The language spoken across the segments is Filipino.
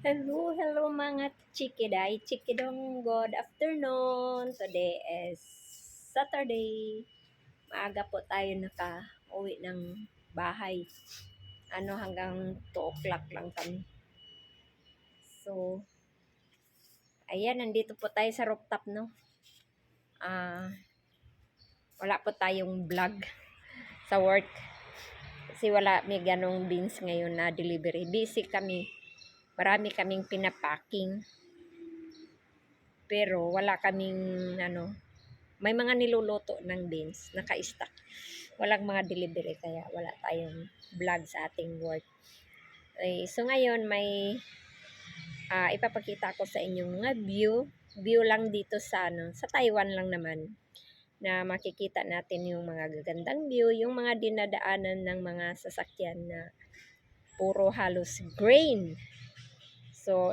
Hello mga chikiday, chikidong good afternoon. Today is Saturday. Maaga po tayo naka-uwi ng bahay. Hanggang 2 o'clock lang kami. So, ayan, nandito po tayo sa rooftop, no? Wala po tayong vlog sa work. Kasi wala, may ganong beans ngayon na delivery. Busy kami. Marami kaming pinapacking. Pero wala kaming may mga niluluto ng beans, naka-stock. Walang mga delivery kaya wala tayong vlog sa ating work. So ngayon may ipapakita ko sa inyong mga view lang dito sa sa Taiwan lang naman, na makikita natin yung mga gagandang view, yung mga dinadaanan ng mga sasakyan na puro halos grain. So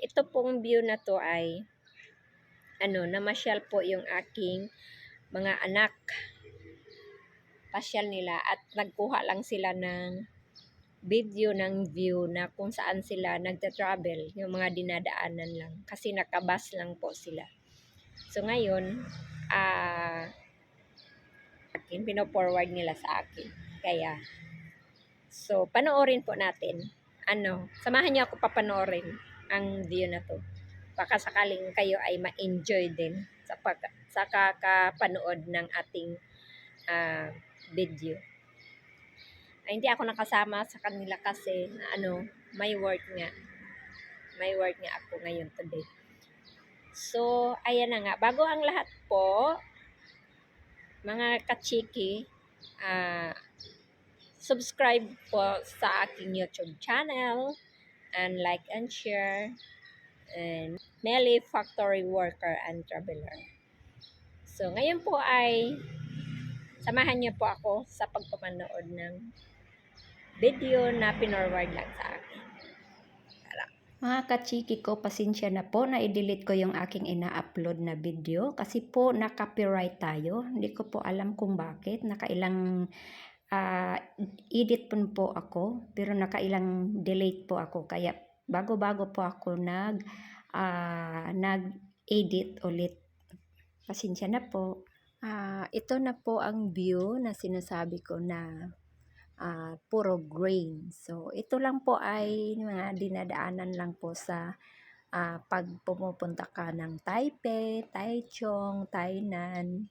ito pong view na to ay namasyal po yung aking mga anak. Pasyal nila at nagkuha lang sila ng video ng view na kung saan sila nagta-travel, yung mga dinadaanan lang. Kasi nakabas lang po sila. So ngayon, pino-forward nila sa akin. Kaya, so panoorin po natin. Samahan niyo ako papanoorin ang view na to. Baka sakaling kayo ay ma-enjoy din sa kakapanood ng ating video. Hindi ako nakasama sa kanila kasi may work nga. May work nga ako ngayon today. So, ayan na nga. Bago ang lahat po, mga kachiki, subscribe po sa aking YouTube channel and like and share, and Nelly Factory Worker and Traveler. So, ngayon po ay samahan niyo po ako sa pagpapanood ng video na pinorward lang sa akin. Mga kachiki ko, pasensya na po na i-delete ko yung aking ina-upload na video kasi po na-copyright tayo. Hindi ko po alam kung bakit. Nakailang edit po ako, pero nakailang delete po ako. Kaya bago-bago po ako nag-edit ulit. Pasensya na po. Ito na po ang view na sinasabi ko na puro grain. So, ito lang po ay mga dinadaanan lang po sa pag pumupunta ka ng Taipei, Taichung, Tainan.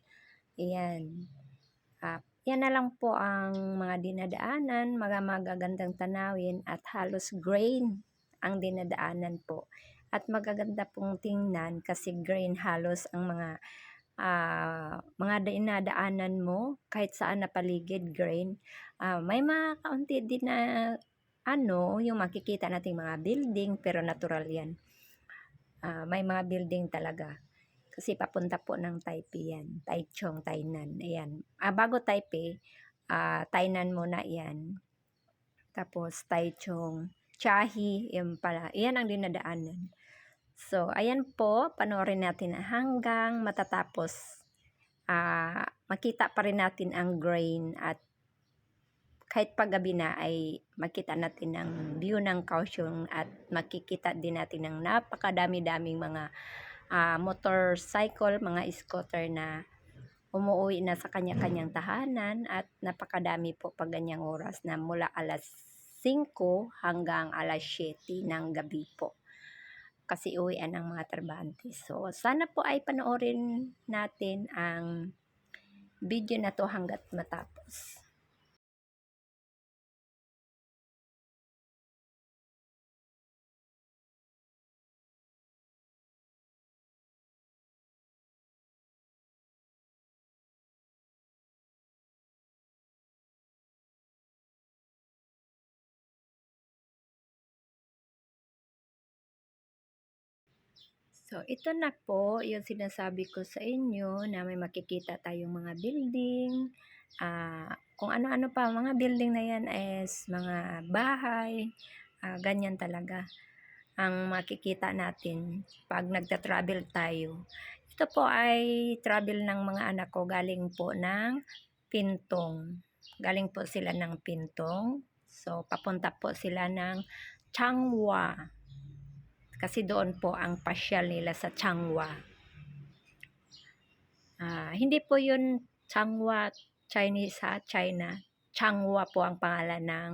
Ayan. Yan na lang po ang mga dinadaanan, mga magagandang tanawin at halos grain ang dinadaanan po. At magaganda pong tingnan kasi grain halos ang mga dinadaanan mo, kahit saan na paligid grain. May mga kaunti din na yung makikita nating mga building, pero natural yan. May mga building talaga. Kasi papunta po ng Taipei yan. Taichung, Tainan. Ayan. Bago Taipei, Tainan muna yan. Tapos Taichung, Chiayi, yan pala. Yan ang dinadaanan. So, ayan po, panoorin natin hanggang matatapos. Makita pa rin natin ang grain at kahit paggabi na ay makita natin ang view ng Kaohsiung at makikita din natin ang napakadami-daming mga motorcycle, mga scooter na umuwi na sa kanya-kanyang tahanan at napakadami po pag ganyang oras na mula alas 5 hanggang alas 7 ng gabi po. Kasi uwian ng mga trabahante. So, sana po ay panoorin natin ang video na to hanggat matapos. So, ito na po yung sinasabi ko sa inyo na may makikita tayong mga building. Kung ano-ano pa, mga building na yan is mga bahay. Ganyan talaga ang makikita natin pag nagta-travel tayo. Ito po ay travel ng mga anak ko, galing po ng Pintong. Galing po sila ng Pintong. So, papunta po sila ng Changhua. Kasi doon po ang pasyal nila sa Changhua. Hindi po yun Changhua, Chinese sa China. Changhua po ang pangalan ng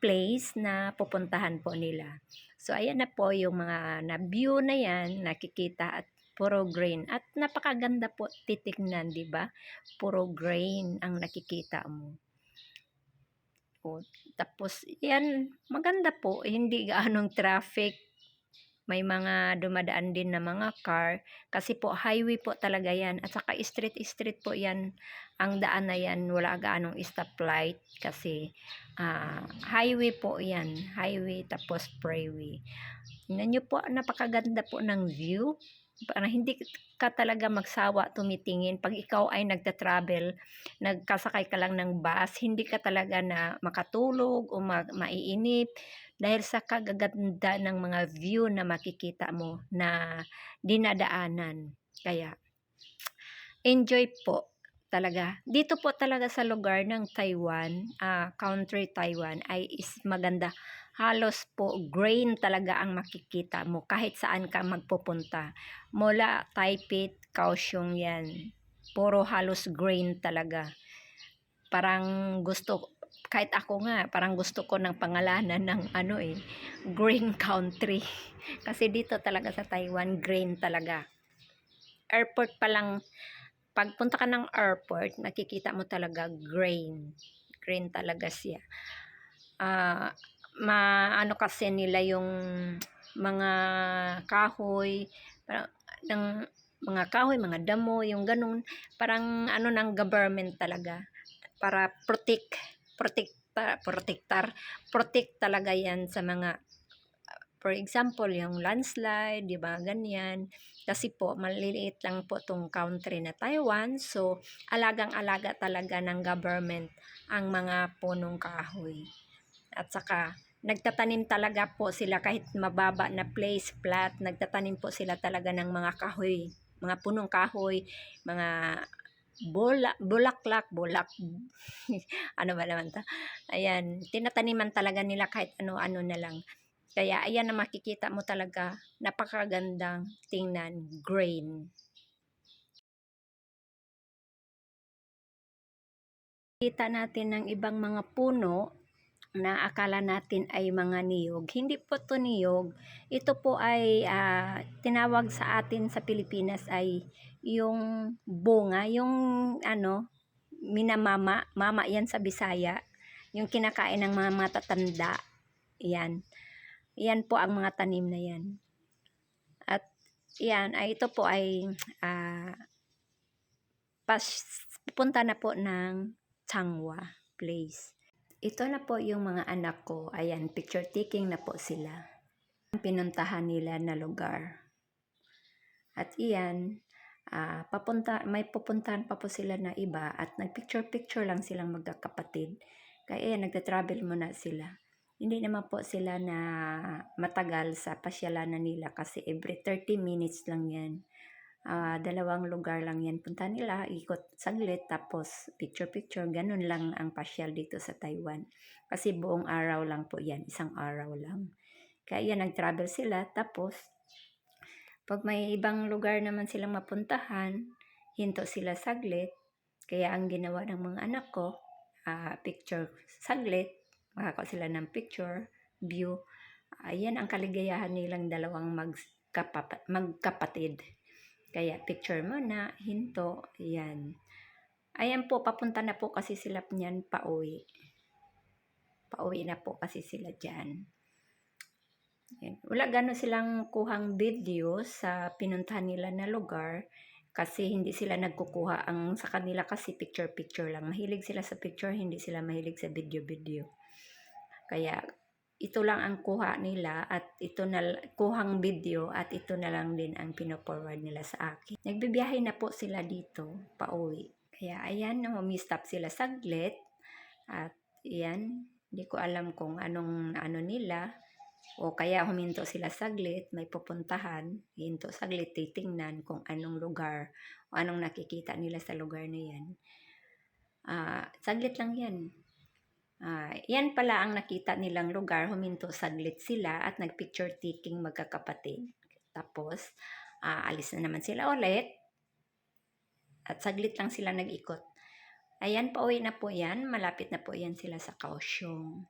place na pupuntahan po nila. So, ayan na po yung mga na-view na yan, nakikita at puro green. At napakaganda po titignan, di ba? Puro green ang nakikita mo. O, tapos, yan, maganda po. Hindi gaanong traffic. May mga dumadaan din na mga car. Kasi po, highway po talaga yan. At saka street po yan. Ang daan na yan, wala gaanong stoplight. Kasi highway po yan. Highway tapos freeway. Tingnan nyo po, napakaganda po ng view. Para hindi ka talaga magsawa tumitingin. Pag ikaw ay nagta-travel, nagkasakay ka lang ng bus, hindi ka talaga na makatulog o maiinip dahil sa kagaganda ng mga view na makikita mo na dinadaanan. Kaya, enjoy po talaga. Dito po talaga sa lugar ng Taiwan, country Taiwan, ay is maganda. Halos po grain talaga ang makikita mo kahit saan ka magpupunta. Mula Taipei, Kaohsiung yan. Puro halos grain talaga. Parang gusto, kahit ako nga, parang gusto ko ng pangalanan ng grain country. Kasi dito talaga sa Taiwan, grain talaga. Airport pa lang, pagpunta ka ng airport, nakikita mo talaga grain. Grain talaga siya. Ano kasi nila yung mga kahoy, ng mga kahoy, mga damo, yung ganun, parang ng government talaga para protect talaga yan sa mga, for example, yung landslide, di ba, ganyan. Kasi po, maliliit lang po tong country na Taiwan, so alagang-alaga talaga ng government ang mga punong kahoy. At saka, nagtatanim talaga po sila kahit mababa na place, flat, nagtatanim po sila talaga ng mga kahoy, mga punong kahoy, mga bulaklak, ano ba naman to? Ayan, tinataniman talaga nila kahit ano-ano na lang. Kaya ayan na makikita mo talaga, napakagandang tingnan, grain. Kita natin ng ibang mga puno na akala natin ay mga niyog. Hindi po to niyog. Ito po ay tinawag sa atin sa Pilipinas ay yung bunga, yung minamama, mama yan sa Bisaya, yung kinakain ng mga matatanda. Yan. Yan po ang mga tanim na yan. At yan, ito po ay pupunta na po ng Changhua place. Ito na po yung mga anak ko. Ayan, picture taking na po sila. Pinuntahan nila na lugar. At iyan, may pupuntahan pa po sila na iba at nagpicture-picture lang silang magkakapatid. Kaya ayan, nagta-travel muna sila. Hindi naman po sila na matagal sa pasyalanan nila kasi every 30 minutes lang yan. Dalawang lugar lang yan punta nila, ikot saglit, tapos picture-picture, ganun lang ang pasyal dito sa Taiwan. Kasi buong araw lang po yan, isang araw lang. Kaya yan, nag-travel sila, tapos pag may ibang lugar naman silang mapuntahan, hinto sila saglit. Kaya ang ginawa ng mga anak ko, picture saglit, makakuha sila ng picture, view. Ayan ang kaligayahan nilang dalawang magkapatid. Kaya picture mo na, hinto, ayan. Ayan po, papunta na po kasi sila niyan pauwi. Pauwi na po kasi sila dyan. Ayan. Wala gano'n silang kuhang video sa pinuntahan nila na lugar kasi hindi sila nagkukuha. Ang sa kanila kasi picture-picture lang. Mahilig sila sa picture, hindi sila mahilig sa video-video. Kaya ito lang ang kuha nila at ito na kuhang video at ito na lang din ang pino-forward nila sa akin. Nagbibiyahe na po sila dito pauwi. Kaya ayan, humistop sila saglit at ayan, hindi ko alam kung anong nila o kaya huminto sila saglit, may pupuntahan, hinto saglit, titingnan kung anong lugar o anong nakikita nila sa lugar na yan. Saglit lang yan. Yan pala ang nakita nilang lugar. Huminto saglit sila at nagpicture taking magkakapatid. Tapos, alis na naman sila ulit. At saglit lang sila nag-ikot. Ayan, pauwi na po yan. Malapit na po yan sila sa Kaohsiung.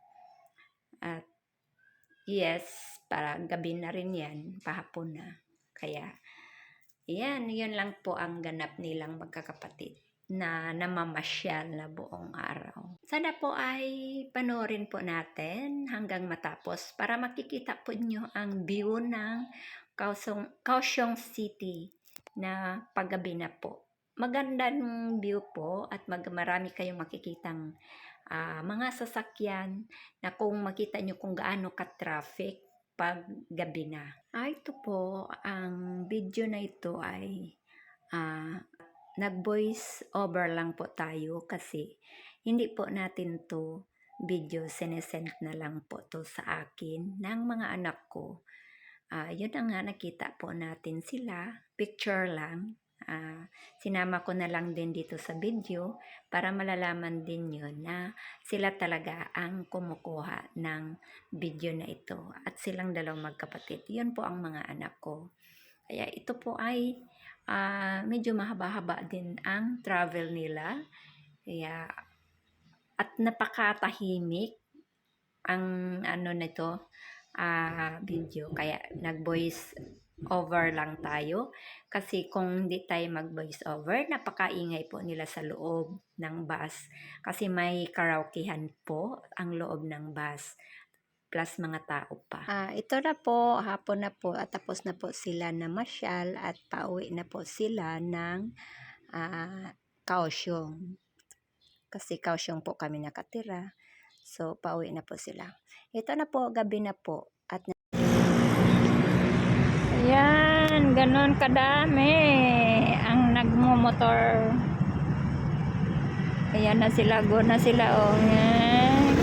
At yes, para gabi na rin yan. Pahapon na. Kaya, yan, yun lang po ang ganap nilang magkakapatid na namamasyal na buong araw. Sana po ay panoorin po natin hanggang matapos para makikita po nyo ang view ng Kaohsiung City na paggabi na po. Magandang view po at marami kayong makikitang mga sasakyan na kung makita nyo kung gaano ka-traffic pag gabi na. Ito po, ang video na ito ay nag-voice over lang po tayo kasi hindi po natin to video sinesend na lang po to sa akin ng mga anak ko. Yun na nga, nakita po natin sila, picture lang. Sinama ko na lang din dito sa video para malalaman din yun na sila talaga ang kumukuha ng video na ito at silang dalawang magkapatid. Yun po ang mga anak ko. Kaya ito po ay medyo mahaba-haba din ang travel nila. Kaya at napakatahimik ang nito video. Kaya nag-voice over lang tayo kasi kung hindi tayo mag-voice over, napakaingay po nila sa loob ng bus kasi may karaokehan po ang loob ng bus plus mga tao pa. Ito na po, hapon na po at tapos na po sila na masyal at pauwi na po sila ng Kaohsiung kasi Kaohsiung po kami nakatira, so pauwi na po sila. Ito na po, gabi na po at yan, ganon kadami ang nagmumotor. Ayan na sila, go na sila. Yan.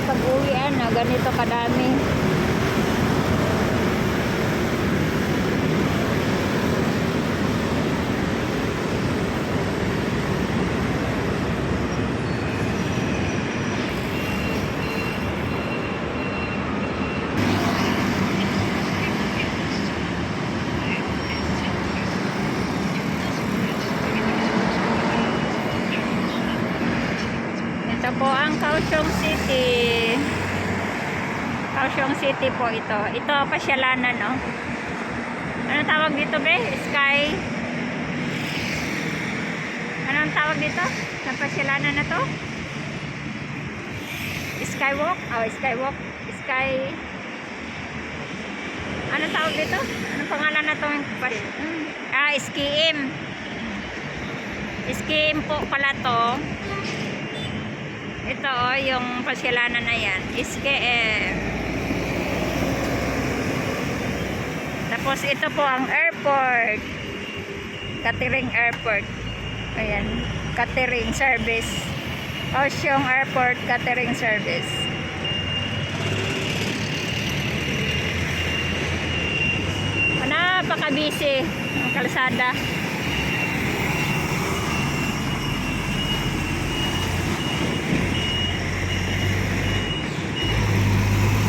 Pag-uwian na, ganito kadami. Ito po ang Kaohsiung City. Kaohsiung City po ito. Ito pasyalanan, no? Anong tawag dito, be? Sky? Anong tawag dito? Sa pasyalanan na to? Skywalk? Oh, skywalk. Sky. Anong tawag dito? Anong pangalan na to? Skiim. Skiim po pala to. Ito yung pasyalanan na yan. SKM. Tapos ito po ang airport. Catering airport. Ayan. Catering service. Kaohsiung Airport Catering Service. Napaka-busy ang kalsada.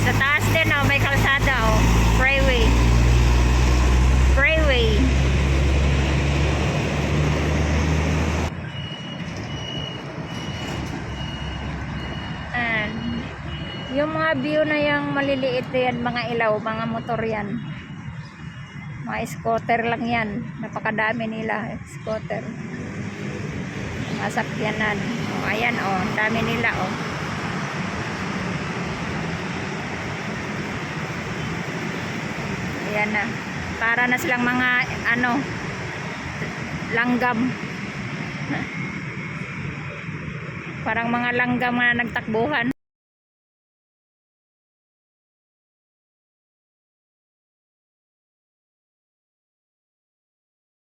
Sa taas din may kalsada freeway. Freeway. And yung mga view na yung maliliit yan, mga ilaw, mga motor yan. Mga scooter lang yan. Napakadami nila scooter. Mga sakyanan. Ayan dami nila Ayan na. Para na silang mga langgam. Parang mga langgam na nagtakbuhan.